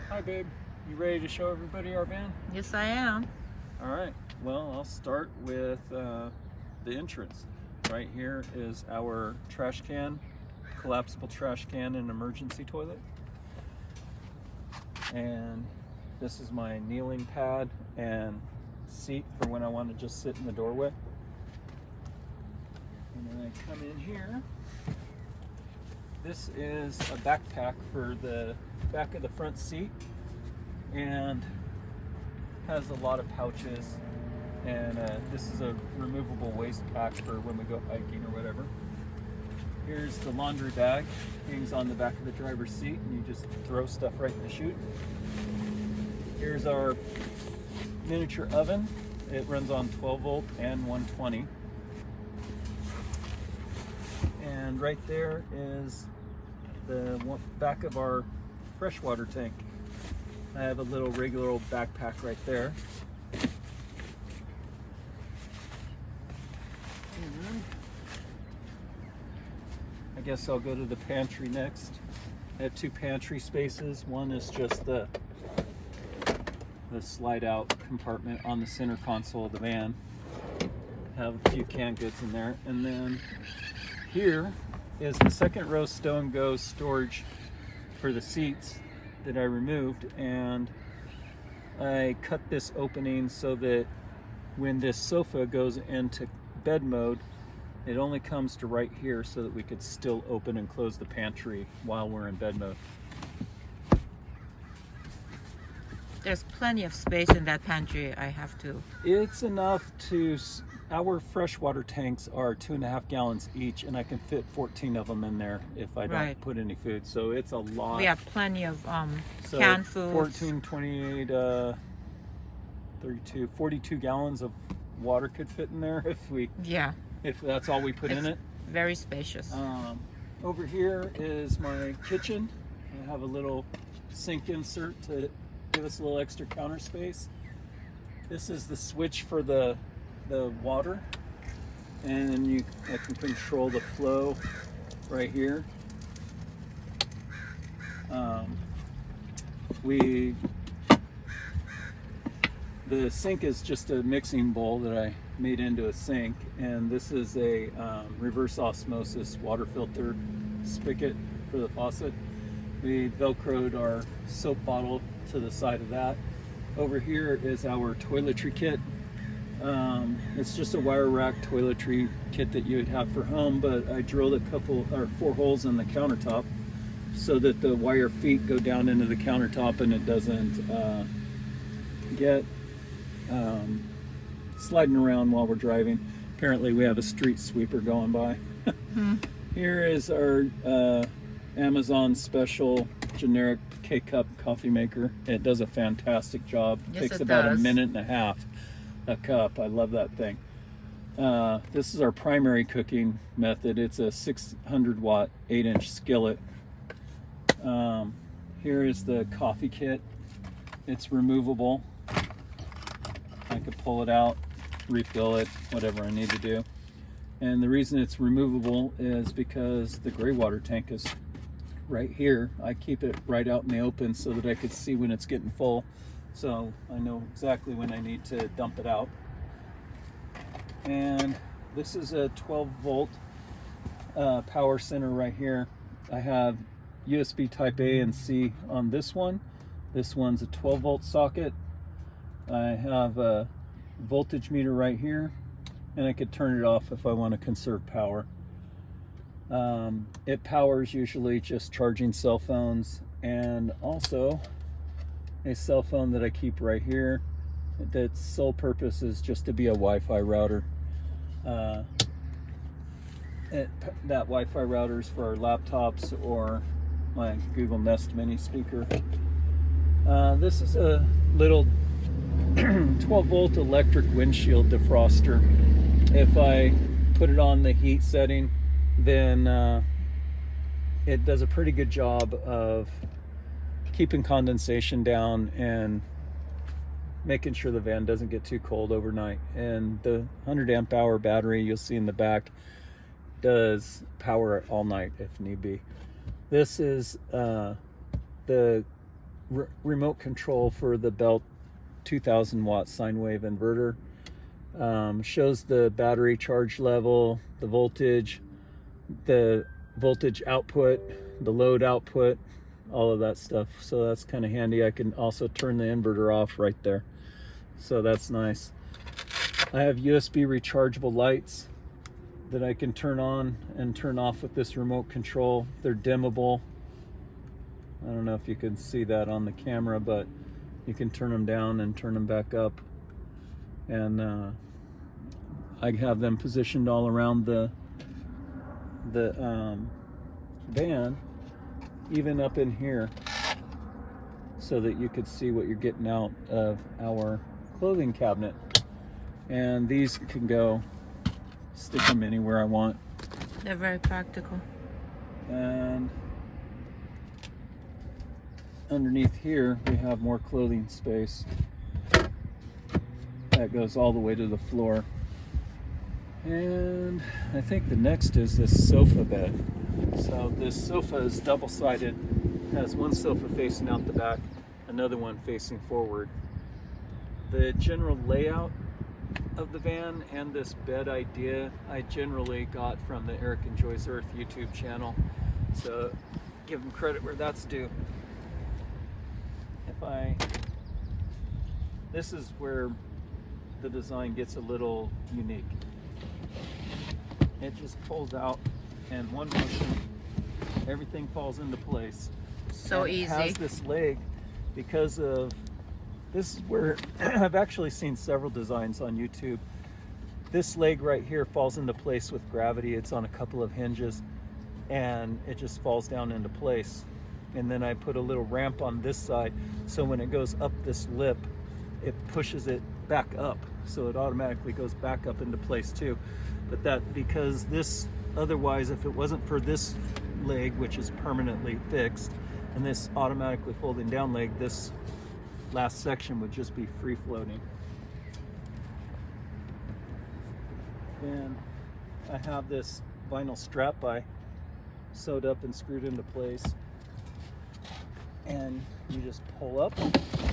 Hi babe, you ready to show everybody our van? Yes, I am. Alright, well I'll start with the entrance. Right here is our trash can, collapsible trash can and emergency toilet. And this is my kneeling pad and seat for when I want to just sit in the doorway. And then I come in here. This is a backpack for the back of the front seat and has a lot of pouches, and this is a removable waste pack for when we go hiking or whatever. Here's the laundry bag, hangs on the back of the driver's seat and you just throw stuff right in the chute. Here's our miniature oven. It runs on 12 volt and 120. And right there is the back of our freshwater tank. I have a little regular old backpack right there. I guess I'll go to the pantry next. I have two pantry spaces. One is just the slide out compartment on the center console of the van. Have a few canned goods in there. And then here is the second row stow and go storage for the seats that I removed, and I cut this opening so that when this sofa goes into bed mode, it only comes to right here so that we could still open and close the pantry while we're in bed mode. There's plenty of space in that pantry. I have to. It's enough to, our freshwater tanks are 2.5 gallons each, and I can fit 14 of them in there if I don't put any food. So it's a lot. We have plenty of so canned foods. 14, 28, 32, 42 gallons of water could fit in there if that's all we put in it. Very spacious. Over here is my kitchen. I have a little sink insert to give us a little extra counter space. This is the switch for the water, and I can control the flow right here. The sink is just a mixing bowl that I made into a sink, and this is a reverse osmosis water filter spigot for the faucet. We velcroed our soap bottle to the side of that. Over here is our toiletry kit. It's just a wire rack toiletry kit that you would have for home, but I drilled 4 holes in the countertop so that the wire feet go down into the countertop and it doesn't get sliding around while we're driving. Apparently we have a street sweeper going by. Here is our Amazon special generic K-Cup coffee maker. It does a fantastic job. Yes, Takes it about does. a minute and a half a cup. I love that thing. This is our primary cooking method. It's a 600 watt 8-inch skillet. Here is the coffee kit. It's removable. I could pull it out, refill it, whatever I need to do. And the reason it's removable is because the gray water tank is right here. I keep it right out in the open so that I could see when it's getting full, so I know exactly when I need to dump it out. And this is a 12 volt power center right here. I have USB type A and C on this one. This one's a 12 volt socket. I have a voltage meter right here, and I could turn it off if I want to conserve power. It powers usually just charging cell phones, and also a cell phone that I keep right here. That's sole purpose is just to be a Wi-Fi router. That Wi-Fi router is for our laptops or my Google Nest mini speaker. This is a little 12 volt electric windshield defroster. If I put it on the heat setting, then it does a pretty good job of keeping condensation down and making sure the van doesn't get too cold overnight. And the 100 amp hour battery you'll see in the back does power it all night if need be. This is the remote control for the Belt 2000 watt sine wave inverter. Shows the battery charge level, the voltage output, the load output, all of that stuff. So that's kind of handy. I can also turn the inverter off right there. So that's nice. I have USB rechargeable lights that I can turn on and turn off with this remote control. They're dimmable. I don't know if you can see that on the camera, but you can turn them down and turn them back up. And I have them positioned all around the van, even up in here, so that you could see what you're getting out of our clothing cabinet. And these can go, stick them anywhere I want. They're very practical. And underneath here we have more clothing space that goes all the way to the floor. And I think the next is this sofa bed. So this sofa is double-sided, has one sofa facing out the back, another one facing forward. The general layout of the van and this bed idea I generally got from the Eric Enjoys Earth YouTube channel, so give him credit where that's due. This is where the design gets a little unique. It just pulls out, and one motion everything falls into place. So and easy. It has this leg because of, this is where I've actually seen several designs on YouTube. This leg right here falls into place with gravity. It's on a couple of hinges and it just falls down into place. And then I put a little ramp on this side, so when it goes up this lip, it pushes it back up, so it automatically goes back up into place too. But that, because this, otherwise if it wasn't for this leg, which is permanently fixed, and this automatically folding down leg, this last section would just be free floating. Then I have this vinyl strap I sewed up and screwed into place, and you just pull up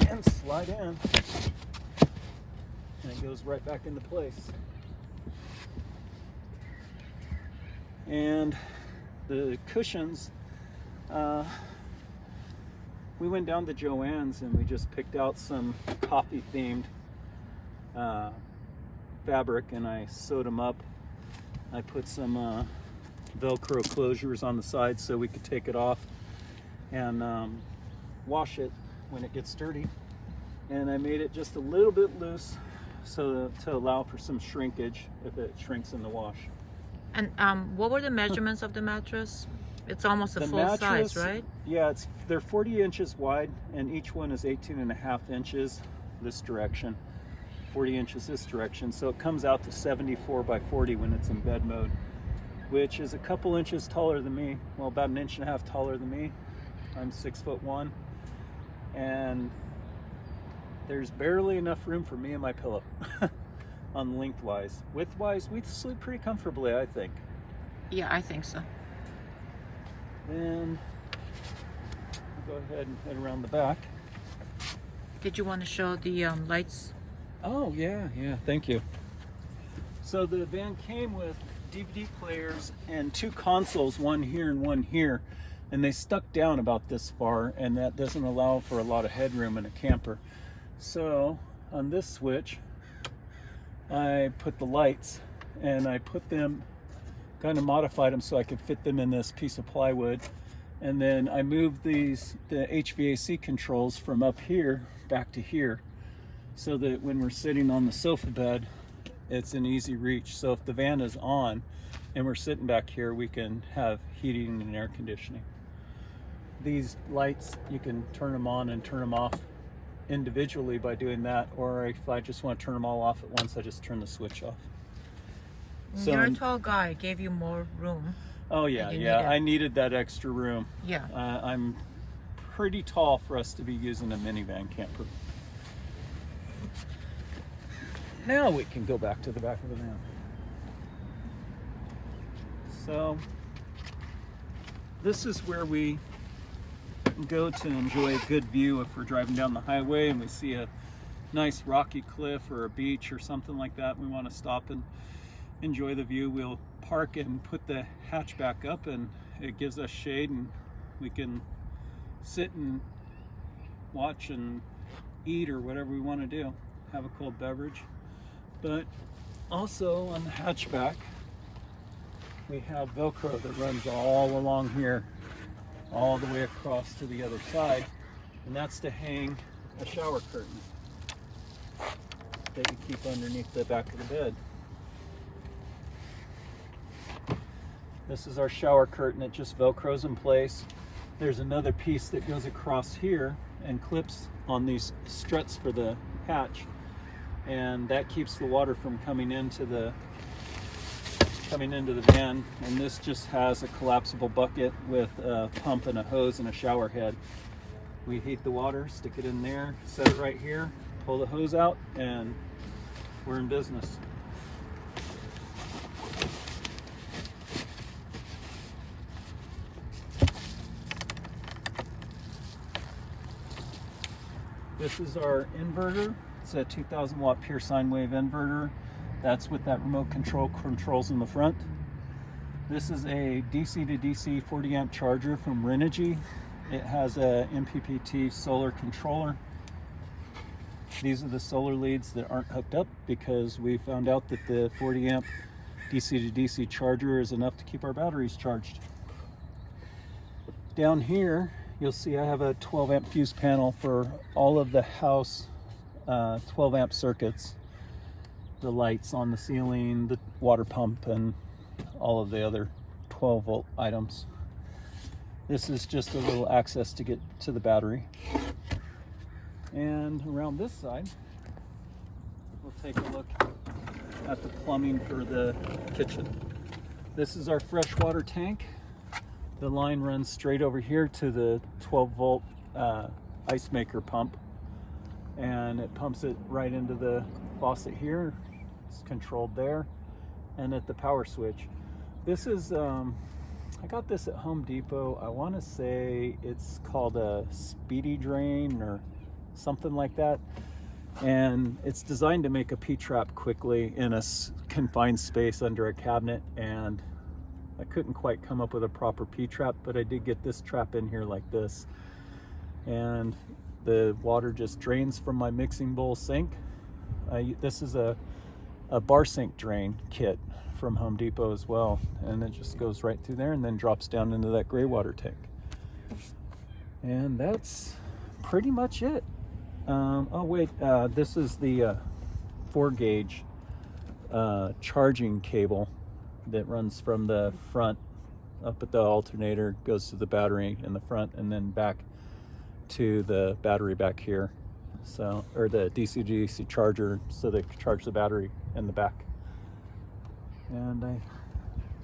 and slide in, and it goes right back into place. And the cushions, we went down to Joann's and we just picked out some coffee themed fabric, and I sewed them up. I put some Velcro closures on the side so we could take it off and wash it when it gets dirty. And I made it just a little bit loose so to allow for some shrinkage if it shrinks in the wash. And what were the measurements of the mattress? It's almost a The full mattress, size, right? Yeah, they're 40 inches wide, and each one is 18.5 inches this direction, 40 inches this direction. So it comes out to 74 by 40 when it's in bed mode, which is a couple inches taller than me. Well, about 1.5 inches taller than me. I'm 6'1", and there's barely enough room for me and my pillow on lengthwise. Widthwise, we sleep pretty comfortably, I think. Yeah, I think so. Then we'll go ahead and head around the back. Did you want to show the lights? Oh, yeah, thank you. So the van came with DVD players and 2 consoles, one here and one here, and they stuck down about this far, and that doesn't allow for a lot of headroom in a camper. So on this switch, I put the lights, and I put them, kind of modified them so I could fit them in this piece of plywood. And then I moved the HVAC controls from up here back to here, so that when we're sitting on the sofa bed, it's an easy reach. So if the van is on and we're sitting back here, we can have heating and air conditioning. These lights, you can turn them on and turn them off individually by doing that, or if I just want to turn them all off at once, I just turn the switch off. So, you're a tall guy, gave you more room. oh yeah, I needed that extra room. Yeah. I'm pretty tall for us to be using a minivan camper. Now we can go back to the back of the van. So this is where we and go to enjoy a good view. If we're driving down the highway and we see a nice rocky cliff or a beach or something like that, we want to stop and enjoy the view, we'll park and put the hatch back up, and it gives us shade and we can sit and watch and eat or whatever we want to do, have a cold beverage. But also on the hatchback we have Velcro that runs all along here, all the way across to the other side, and that's to hang a shower curtain that you keep underneath the back of the bed. This is our shower curtain. It just Velcros in place. There's another piece that goes across here and clips on these struts for the hatch, and that keeps the water from coming into the van. And this just has a collapsible bucket with a pump and a hose and a shower head. We heat the water, stick it in there, set it right here, pull the hose out, and we're in business. This is our inverter. It's a 2000 watt pure sine wave inverter. That's with that remote controls in the front. This is a DC to DC 40 amp charger from Renogy. It has a MPPT solar controller. These are the solar leads that aren't hooked up because we found out that the 40 amp DC to DC charger is enough to keep our batteries charged. Down here, you'll see I have a 12 amp fuse panel for all of the house 12 amp circuits. The lights on the ceiling, the water pump, and all of the other 12 volt items. This is just a little access to get to the battery. And around this side, we'll take a look at the plumbing for the kitchen. This is our freshwater tank. The line runs straight over here to the 12 volt ice maker pump, and it pumps it right into the faucet here. It's controlled there, and at the power switch. This is I got this at Home Depot. I want to say it's called a speedy drain or something like that, and it's designed to make a P-trap quickly in a confined space under a cabinet, and I couldn't quite come up with a proper P-trap, but I did get this trap in here like this, and the water just drains from my mixing bowl sink. This is a bar sink drain kit from Home Depot as well, and it just goes right through there and then drops down into that gray water tank. And that's pretty much it. Oh wait, this is the 4 gauge charging cable that runs from the front up at the alternator, goes to the battery in the front, and then back to the battery back here. So, or the DC to DC charger, so they can charge the battery in the back. And I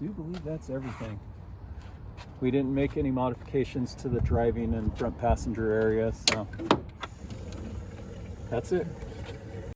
do believe that's everything. We didn't make any modifications to the driving and front passenger area, so that's it.